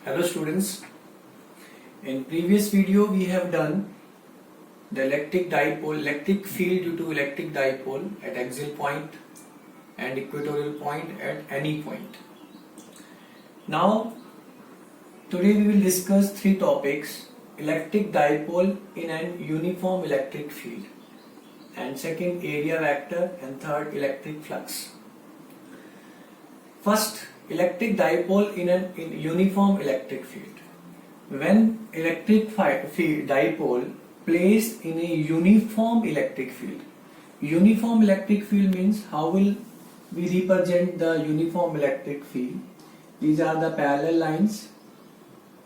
Hello students, in previous video we have done the electric field due to electric dipole at axial point and equatorial point at any point. Now today we will discuss three topics: electric dipole in an uniform electric field, and second area vector, and third electric flux. First, electric dipole in a uniform electric field. When electric dipole placed in a uniform electric field. Uniform electric field means how will we represent the uniform electric field? These are the parallel lines.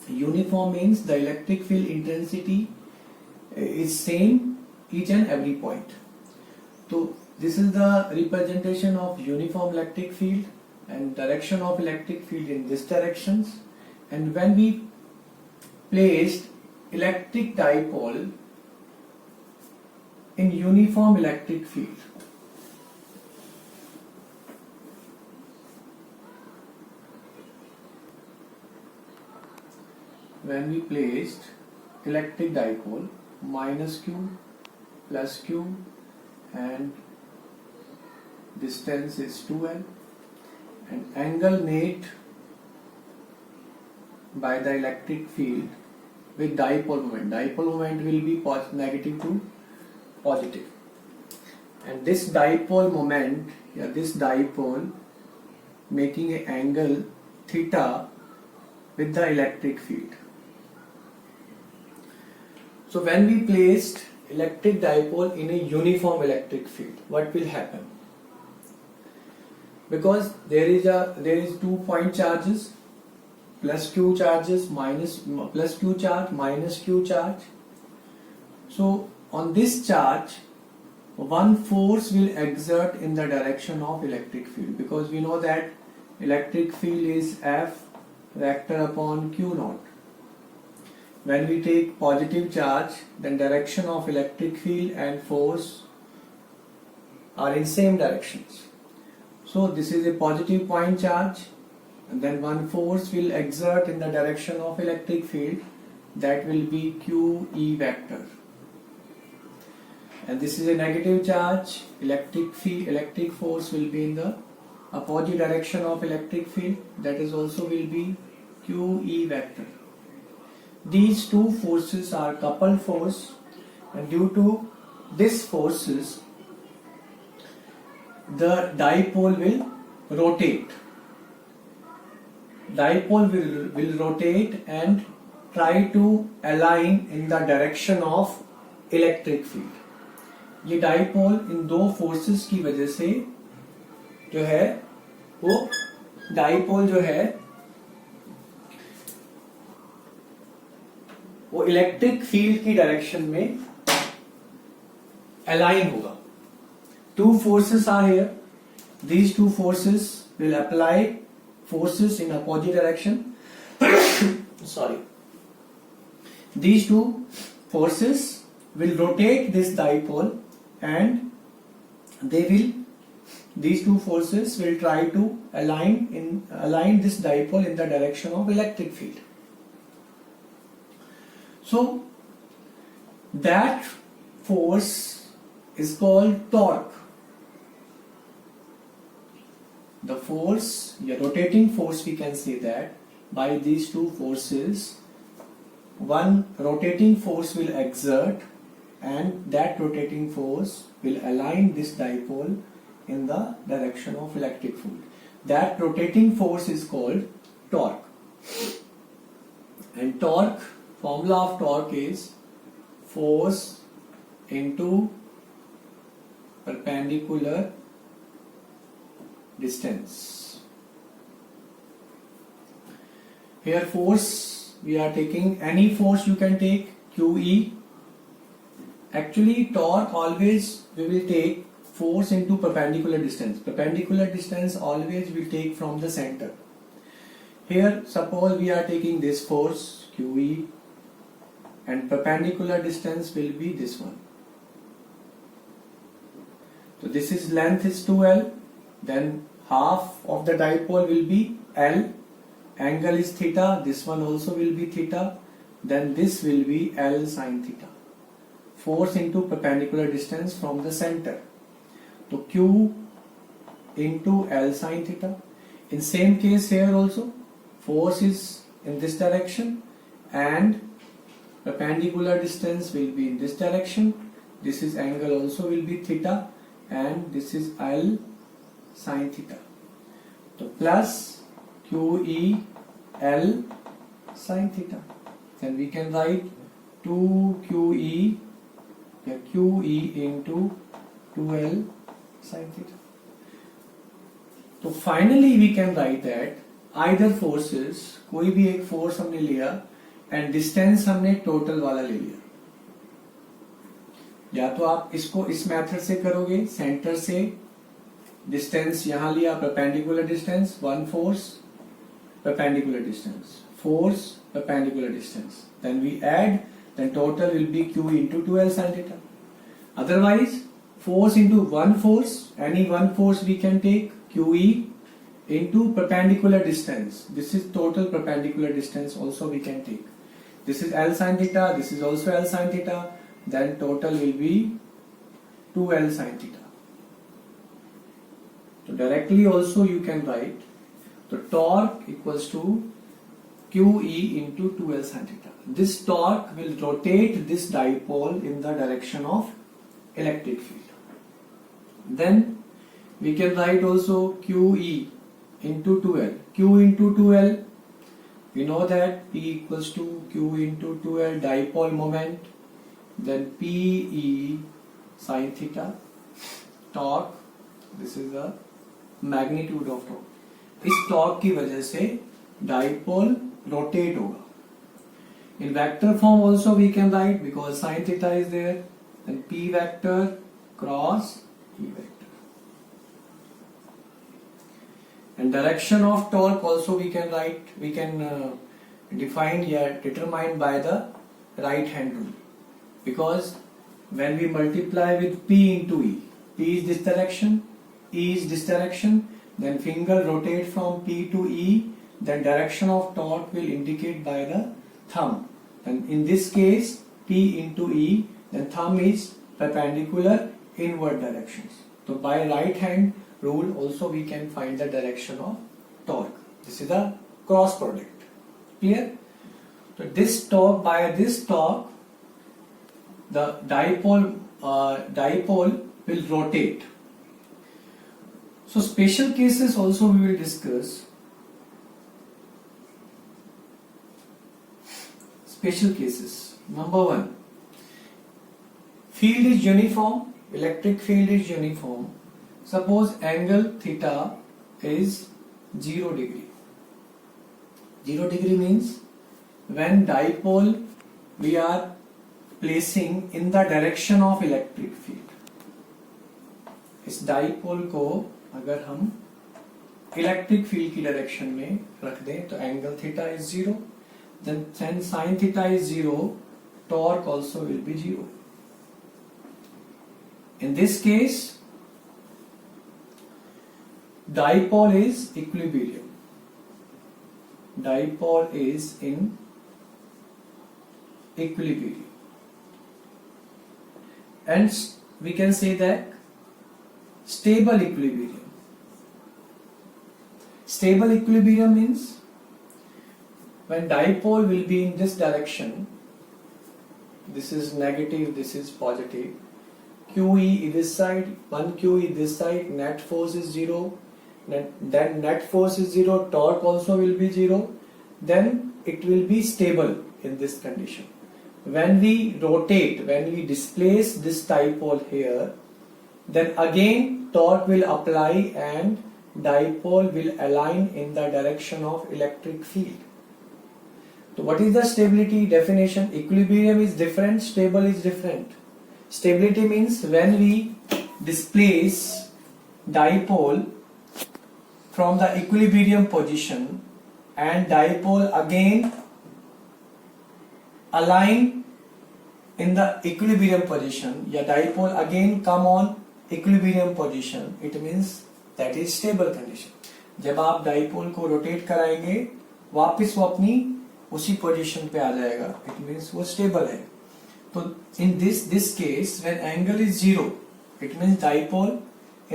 Uniform means the electric field intensity is same each and every point. So this is the representation of uniform electric field, and direction of electric field in this directions. And when we placed electric dipole in uniform electric field, when we placed electric dipole minus q plus q and distance is 2l, and angle made by the electric field with dipole moment. Dipole moment will be negative to positive, and this dipole moment, this dipole making an angle theta with the electric field. So when we placed electric dipole in a uniform electric field, what will happen? Because there is 2 point charges, plus q charges plus q charge minus q charge. So on this charge, one force will exert in the direction of electric field, because we know that electric field is F vector upon q naught. When we take positive charge, then direction of electric field and force are in same directions. So this is a positive point charge, and then one force will exert in the direction of electric field, that will be QE vector. And this is a negative charge, electric force will be in the opposite direction of electric field, that is also will be QE vector. These two forces are coupled force, and due to these forces the dipole will rotate. Dipole will rotate and try to align in the direction of electric field. ये dipole इन दो forces की वजह से जो है वो dipole जो है वो इलेक्ट्रिक फील्ड की डायरेक्शन में अलाइन होगा. Two forces are here. These two forces will apply forces in opposite direction. Sorry. These two forces will rotate this dipole, and these two forces will try to align this dipole in the direction of electric field. So that force is called torque. The force, rotating force, we can say that by these two forces, one rotating force will exert, and that rotating force will align this dipole in the direction of electric field. That rotating force is called torque. And torque, formula of torque is force into perpendicular distance. Here force, we are taking any force you can take, QE. Actually torque always we will take force into perpendicular distance. Perpendicular distance always we take from the center. Here suppose we are taking this force QE, and perpendicular distance will be this one. So this is length is 2L, then half of the dipole will be L, angle is theta, this one also will be theta, then this will be L sin theta. Force into perpendicular distance from the center. So Q into L sin theta. In same case here also, force is in this direction and perpendicular distance will be in this direction. This is angle also will be theta and this is L sin theta. So plus QE L sin theta. Then we can write 2QE QE into 2L sin theta. तो finally we can write that either forces, कोई भी एक force हमने लिया and distance हमने total वाला ले लिया, या तो आप इसको इस मेथड से करोगे, सेंटर से डिस्टेंस यहां लिया perpendicular distance, one force perpendicular distance, force perpendicular distance, then we add, then total will be Q into 2L sin theta. Otherwise force into one force, any one force we can take QE into perpendicular distance, this is total perpendicular distance also we can take, this is L sin theta, this is also L sin theta, then total will be 2L sin theta. So directly also you can write, so torque equals to QE into 2L sin theta. This torque will rotate this dipole in the direction of electric field. Then we can write also QE into 2L. Q into 2L, we know that P equals to Q into 2L dipole moment. Then PE sin theta. Torque, this is the magnitude of torque. इस torque की वजह से dipole rotate होगा. In vector form also we can write, because sine theta is there, then P vector cross E vector. And direction of torque also we can write, we can define या determine by the right hand rule, because when we multiply with P into E, P is this direction, E is this direction, then finger rotate from P to E, then direction of torque will indicate by the thumb, and in this case P into E, then thumb is perpendicular inward directions. So by right hand rule also we can find the direction of torque. This is the cross product. Clear? So this torque, by this torque the dipole will rotate. So special cases also we will discuss. Special cases. Number 1. Field is uniform, electric field is uniform. Suppose angle theta is 0 degree. 0 degree means when dipole we are placing in the direction of electric field. इस dipole को अगर हम electric field की direction में रख दें तो angle theta is 0, then sine theta is 0, torque also will be 0. In this case dipole is equilibrium, dipole is in equilibrium, and we can say that stable equilibrium. Stable equilibrium means when dipole will be in this direction, this is negative, this is positive, QE is this side, 1Q is this side, net force is 0, then net force is 0, torque also will be 0, then it will be stable in this condition. When we rotate, when we displace this dipole here, then again torque will apply and dipole will align in the direction of electric field. So what is the stability definition? Equilibrium is different, stable is different. Stability means when we displace dipole from the equilibrium position and dipole again align in the equilibrium position, या dipole again come on equilibrium position, it means that is stable condition. जब आप dipole को rotate कराएंगे वापस वो अपनी उसी position पे आ जाएगा, इट मीन्स वो स्टेबल है। तो इन this case when angle is zero, it means dipole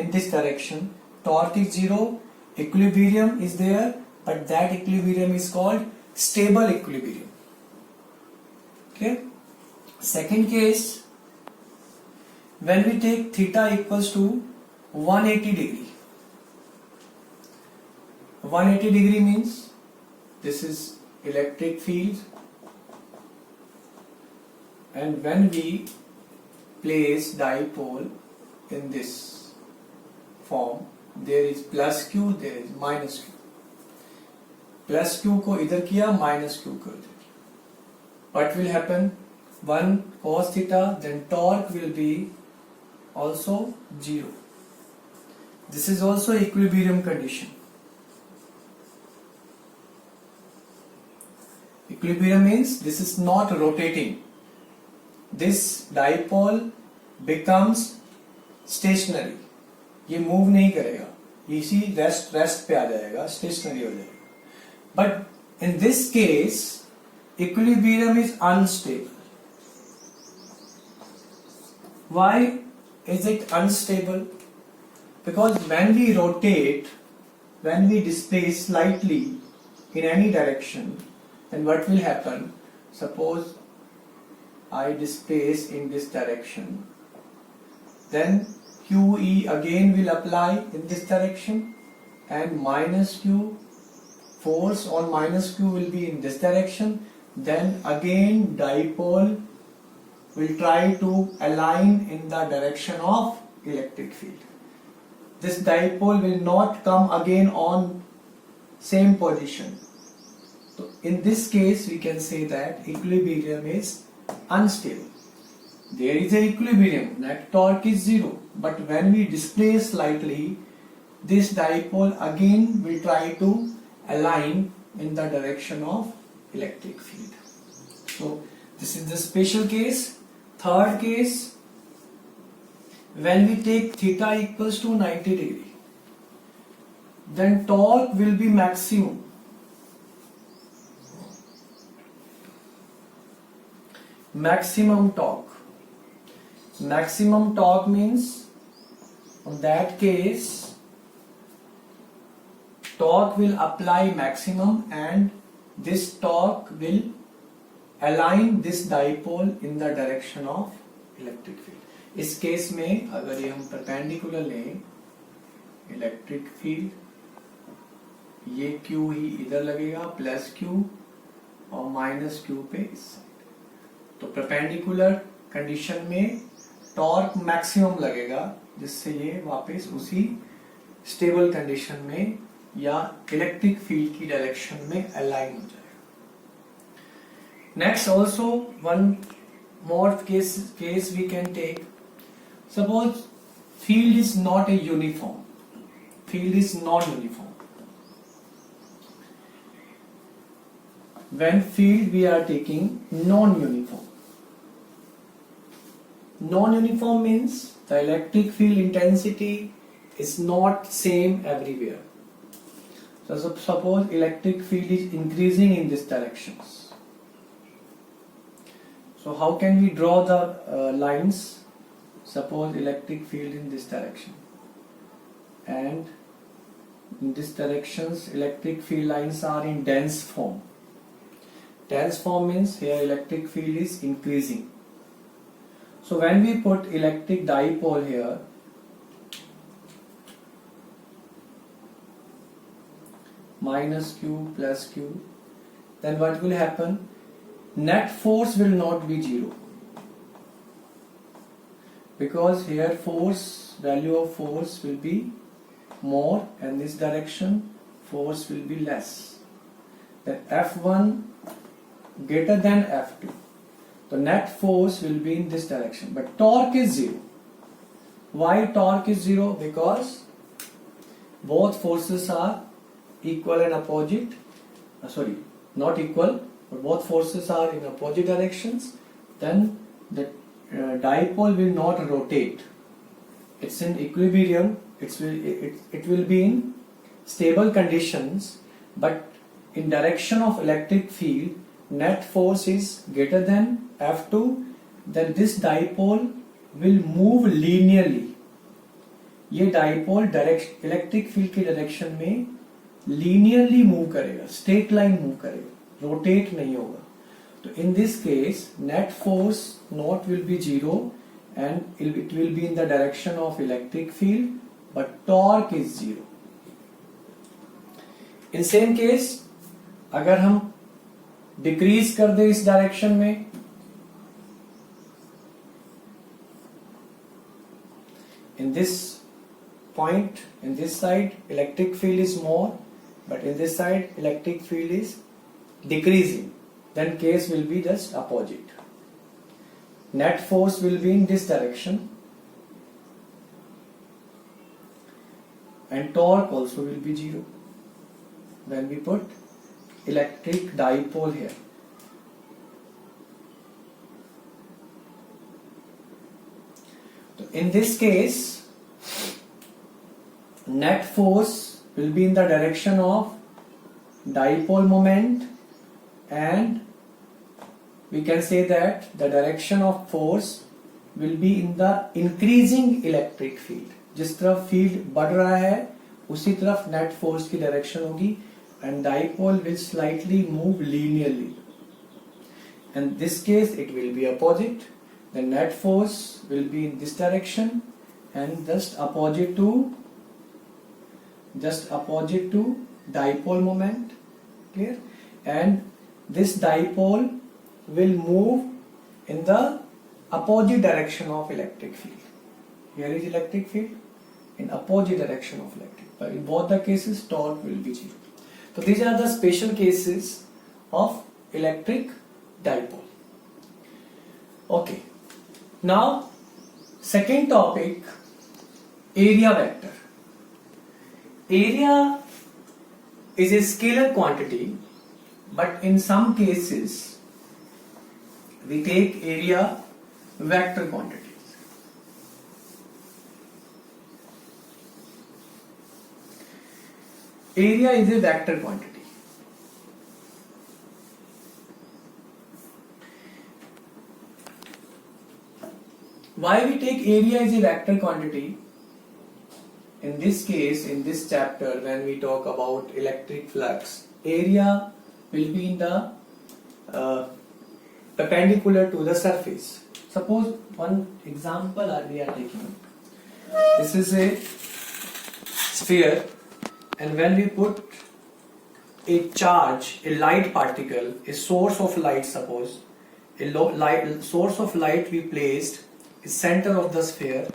in this direction, torque is zero, equilibrium is there, but that equilibrium is called stable equilibrium. Okay. Second case, when we take theta equals to 180 degree. 180 degree means this is electric field, and when we place dipole in this form, there is plus q, there is minus q. Plus q को इधर किया, minus q को इधर किया. What will happen? 1 cos theta, then torque will be also 0. This is also equilibrium condition. Equilibrium means this is not rotating. This dipole becomes stationary. ये move नहीं करेगा, इसी रेस्ट पे आ जाएगा, स्टेशनरी हो जाएगा। But in this case equilibrium is unstable. Why is it unstable? Because when we rotate, when we displace slightly in any direction, then what will happen? Suppose I displace in this direction, then QE again will apply in this direction, and minus Q, force on minus Q will be in this direction. Then again dipole will try to align in the direction of electric field. This dipole will not come again on same position. So in this case we can say that equilibrium is unstable. There is an equilibrium, net torque is zero, but when we displace slightly, this dipole again will try to align in the direction of electric field. So this is the special case. Third case, when we take theta equals to 90 degree, then torque will be maximum. Maximum torque. Maximum torque means, in that case, torque will apply maximum, and this torque will align this dipole in the direction of electric field. इस case में अगर ये हम perpendicular लें, electric field, ये Q ही इधर लगेगा, प्लस Q और माइनस Q पे इस साइड। तो परपेंडिकुलर कंडीशन में टॉर्क मैक्सिमम लगेगा, जिससे ये वापस उसी स्टेबल कंडीशन में या इलेक्ट्रिक फील्ड की डायरेक्शन में अलाइन हो जाएगा। Next also one more case we can take. Suppose field is not a uniform, field is not uniform. When field we are taking non-uniform. Non-uniform means the electric field intensity is not same everywhere. So suppose electric field is increasing in this directions. So how can we draw the lines? Suppose electric field in this direction, and in this directions electric field lines are in dense form. Dense form means here electric field is increasing. So when we put electric dipole here, minus Q plus Q, then what will happen? Net force will not be zero, because here value of force will be more, and this direction force will be less. Then F1 greater than F2, the net force will be in this direction, but torque is zero. Why torque is zero? Because both forces are equal and opposite, not equal, but both forces are in opposite directions. Then the dipole will not rotate, it's in equilibrium, it will be in stable conditions, but in direction of electric field net force is greater than F2, then this dipole will move linearly. ये dipole electric field के direction में linearly move करेगा, straight line move करेगा, rotate नहीं होगा. तो इन this case net force not will be zero and it will be in the direction of electric field but torque is zero. In same case अगर हम decrease कर दे इस direction में, in this point, in this side electric field is more, but in this side electric field is decreasing, then case will be just opposite. Net force will be in this direction and torque also will be zero when we put electric dipole here. In this case, net force will be in the direction of dipole moment, and we can say that the direction of force will be in the increasing electric field. जिस तरफ field बढ़ रहा है उसी तरफ net force की direction होगी, and dipole will slightly move linearly. In this case, it will be opposite. The net force will be in this direction and just opposite to dipole moment. Clear? And this dipole will move in the opposite direction of electric field. Here is electric field in opposite direction of electric. But in both the cases, torque will be zero. So these are the special cases of electric dipole. Okay. Now, second topic, area vector. Area is a scalar quantity, but in some cases we take area vector quantities. Area is a vector quantity. Why we take area as a vector quantity? In this case, in this chapter, when we talk about electric flux, area will be in the perpendicular to the surface. Suppose one example we are taking. This is a sphere, and when we put a charge, a light particle, a source of light, suppose a source of light we placed center of the sphere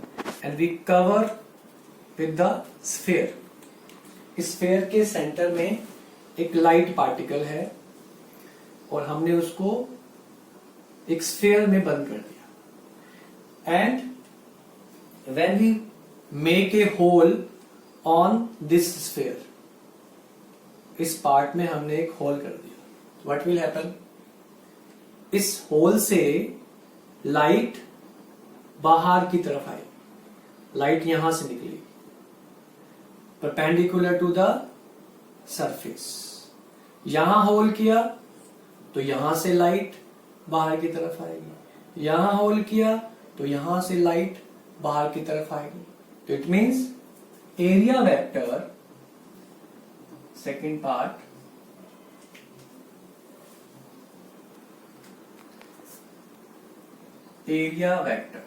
and we cover with the sphere. इस sphere के center में एक light particle है और हमने उसको एक sphere में बंद कर दिया. And when we make a hole on this sphere, इस part में हमने एक hole कर दिया. What will happen? इस hole से light बाहर की तरफ आई, लाइट यहां से निकली परपेंडिकुलर टू द सरफेस. यहां होल किया तो यहां से लाइट बाहर की तरफ आएगी, यहां होल किया तो यहां से लाइट बाहर की तरफ आएगी. तो it means area vector, second part, area vector.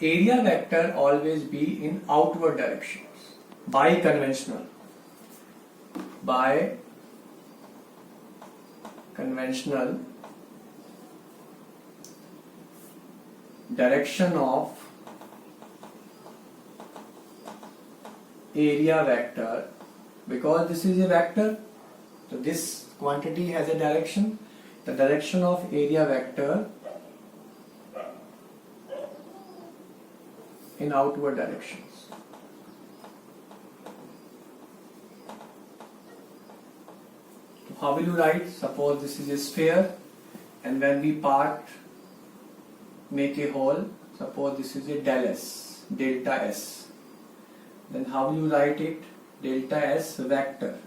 Area vector always be in outward directions by conventional direction of area vector. Because this is a vector, so this quantity has a direction. The direction of area vector in outward directions. How will you write? Suppose this is a sphere, and when we make a hole, suppose this is a delta S. Then how will you write it? Delta S vector.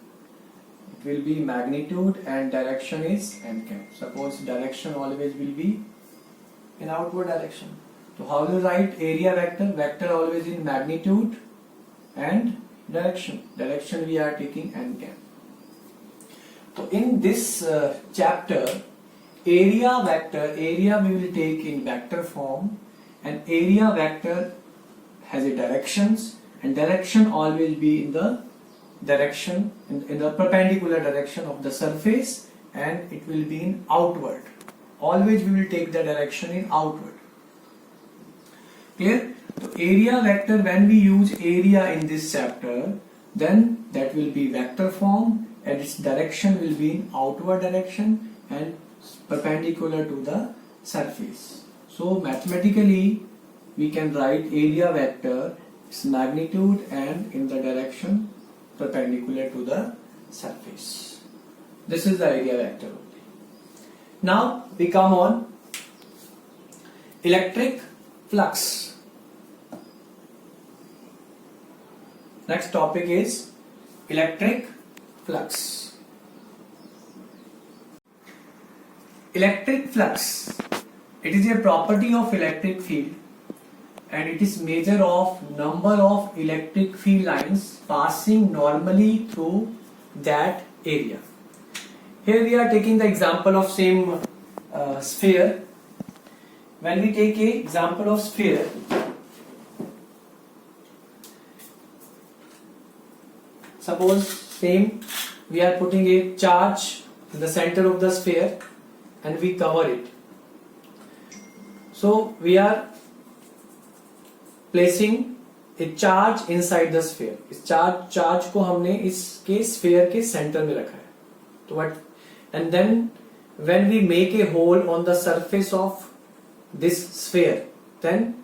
will be magnitude and direction is n cap. Suppose direction always will be in outward direction. So how will you write area vector? Vector always in magnitude and direction. Direction we are taking n cap. So in this chapter, area we will take in vector form, and area vector has a directions, and direction always be in the direction in the perpendicular direction of the surface, and it will be in outward. Always we will take the direction in outward. Clear? So area vector, when we use area in this chapter, then that will be vector form and its direction will be in outward direction and perpendicular to the surface. So mathematically we can write area vector, its magnitude and in the direction perpendicular to the surface. This is the area vector only. Now we come on electric flux. Next topic is electric flux. Electric flux, it is a property of electric field and it is measure of number of electric field lines passing normally through that area. Here we are taking the example of same sphere. When we take a example of sphere, suppose same, we are putting a charge in the center of the sphere and we cover it. So we are placing a charge inside the sphere. इस charge को हमने इसके sphere के center में रखा है. तो what? And then when we make a hole on the surface of this sphere, then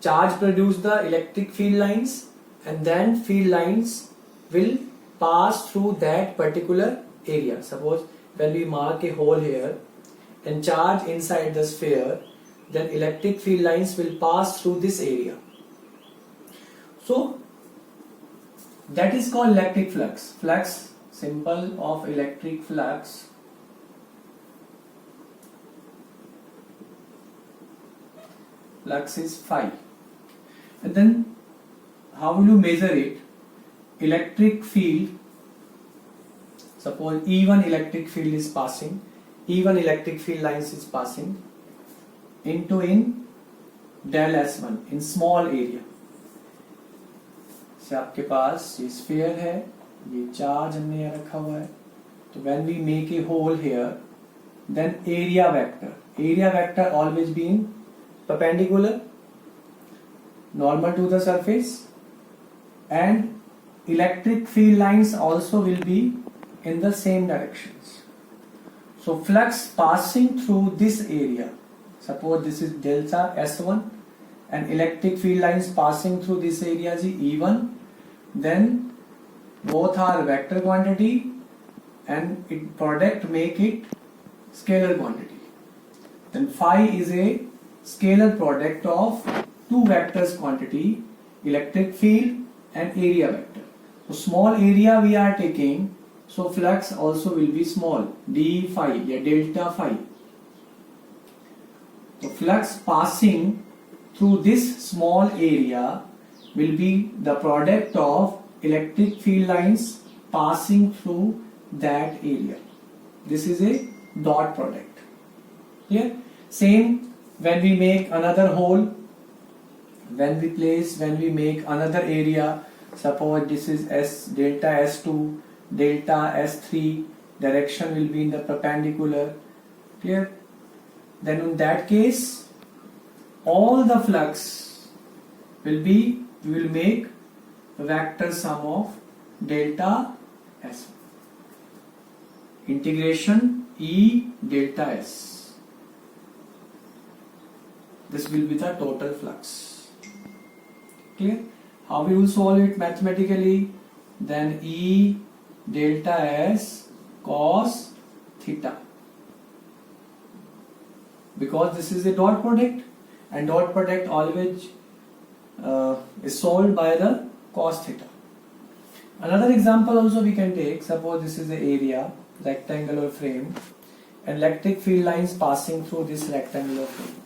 charge produce the electric field lines, and then field lines will pass through that particular area. Suppose when we mark a hole here and charge inside the sphere, then electric field lines will pass through this area. So that is called electric flux. Flux, symbol of electric flux. Flux is phi. And then how will you measure it? Electric field, suppose E1 electric field is passing, E1 electric field lines is passing into in del S1 in small area. से आपके पास ये sphere है, ये charge हमने यहाँ रखा हुआ है. तो when we make a hole here, then area vector always being perpendicular, normal to the surface, and electric field lines also will be in the same directions. So flux passing through this area, suppose this is delta S1 and electric field lines passing through this area is E1, then both are vector quantity and it product make it scalar quantity. Then phi is a scalar product of two vectors quantity, electric field and area vector. So small area we are taking, so flux also will be small, d phi या delta phi. So flux passing through this small area will be the product of electric field lines passing through that area. This is a dot product. Here, same when we make another hole, when we make another area, suppose this is S delta S2, delta S3, direction will be in the perpendicular. Clear? Then in that case, all the flux will be, we will make vector sum of delta S. Integration E delta S. This will be the total flux. Clear? How we will solve it mathematically? Then E delta S cos theta. Because this is a dot product and dot product always is solved by the cos theta. Another example also we can take. Suppose this is the area, rectangular frame, and electric field lines passing through this rectangular frame.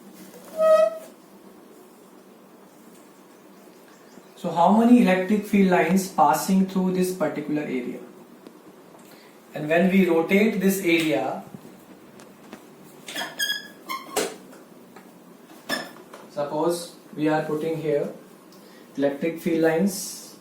So how many electric field lines passing through this particular area? And when we rotate this area, suppose we are putting here electric field lines.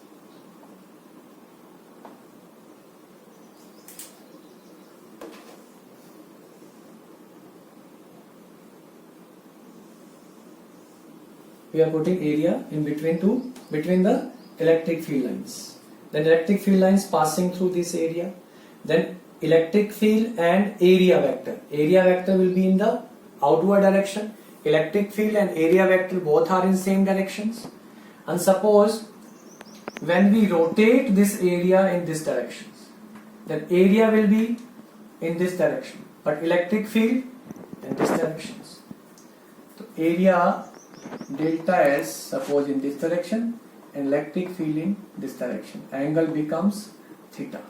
We are putting area in between the electric field lines. Then electric field lines passing through this area. Then electric field and area vector. Area vector will be in the outward direction. Electric field and area vector both are in same directions. And suppose when we rotate this area in this direction, then area will be in this direction, but electric field in this directions. So area delta S, suppose in this direction, and electric field in this direction. Angle becomes theta.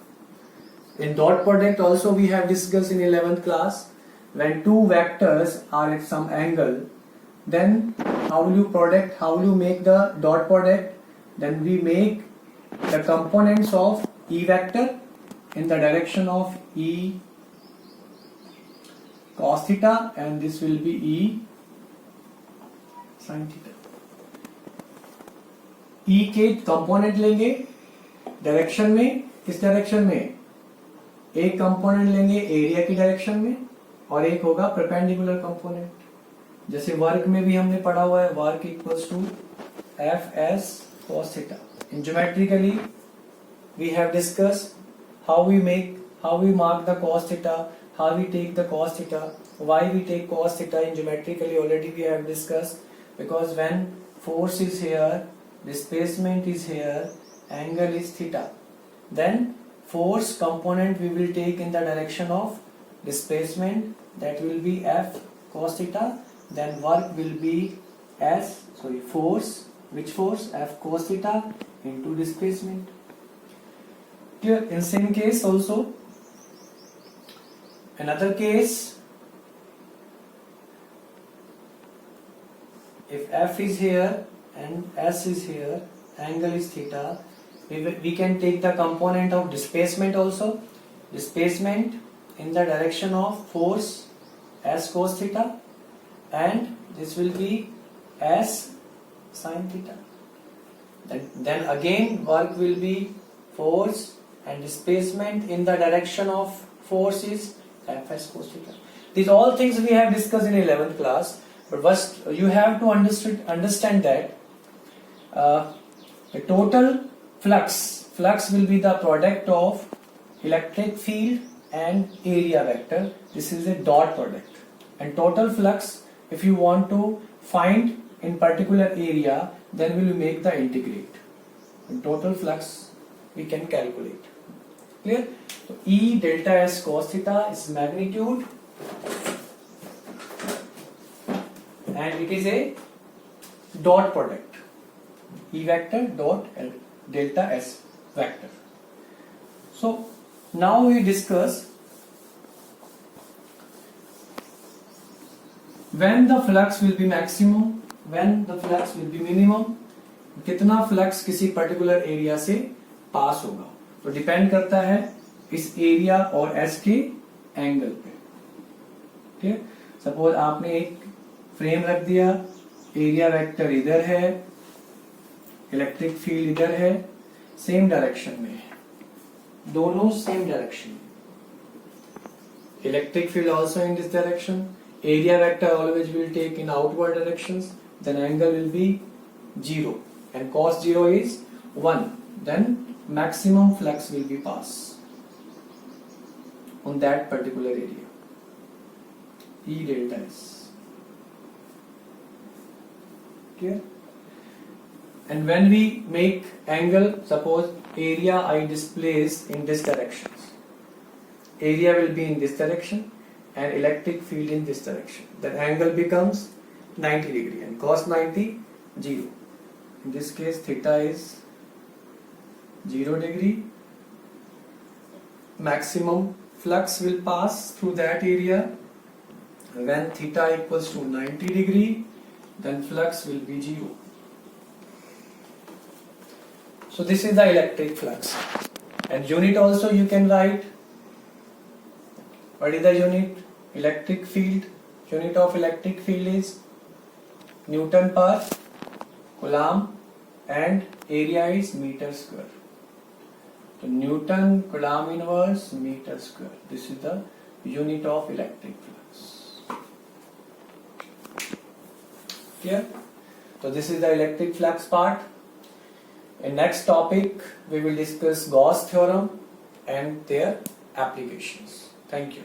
In dot product also we have discussed in 11th class. When two vectors are at some angle, then how will you product? How will you make the dot product? Then we make the components of E vector in the direction of E cos theta, and this will be E sin theta. E के component लेंगे direction में, किस direction में? एक component लेंगे area की direction में और एक होगा परपेंडिकुलर कंपोनेंट. जैसे वर्क में भी हमने पढ़ा हुआ है, work equals to F S cos theta. In geometrically we have discussed how we mark the cos theta, how we take the cos theta, why we take cos theta. In geometrically already we have discussed, because when force is here, displacement is here, angle is theta, then force component we will take in the direction of displacement, that will be F cos theta. Then work will be force, which force? F cos theta into displacement. Here in same case also, another case, if F is here and S is here, angle is theta, we can take the component of displacement also. Displacement in the direction of force S cos theta, and this will be S sin theta. Then again work will be force and displacement in the direction of force is Fs cos theta. These all things we have discussed in 11th class, but first you have to understand that the total flux will be the product of electric field and area vector. This is a dot product, and total flux, if you want to find in particular area, then we will make the integrate. And total flux we can calculate. Clear? So E delta S cos theta is magnitude, and it is a dot product. E vector dot delta S vector. So now we discuss when the flux will be maximum, when the flux will be minimum, कितना flux किसी particular area से पास होगा. तो depend करता है इस area और S के एंगल पे. ठीक, सपोज आपने एक फ्रेम रख दिया, एरिया वेक्टर इधर है, इलेक्ट्रिक फील्ड इधर है, सेम डायरेक्शन में है, दोनों same direction. Electric field also in this direction, area vector always will take in outward directions, then angle will be 0 and cos 0 is 1, then maximum flux will be passed on that particular area, E delta S. Clear? And when we make angle, suppose area I displace in this direction, area will be in this direction and electric field in this direction, then angle becomes 90 degree and cos 90 0. In this case theta is 0 degree. Maximum flux will pass through that area. When theta equals to 90 degree, then flux will be 0. So this is the electric flux. And unit also you can write. What is the unit? Electric field. Unit of electric field is Newton per Coulomb and area is meter square. So Newton Coulomb inverse meter square. This is the unit of electric flux. Clear? So this is the electric flux part. In next topic we will discuss Gauss theorem and their applications. Thank you.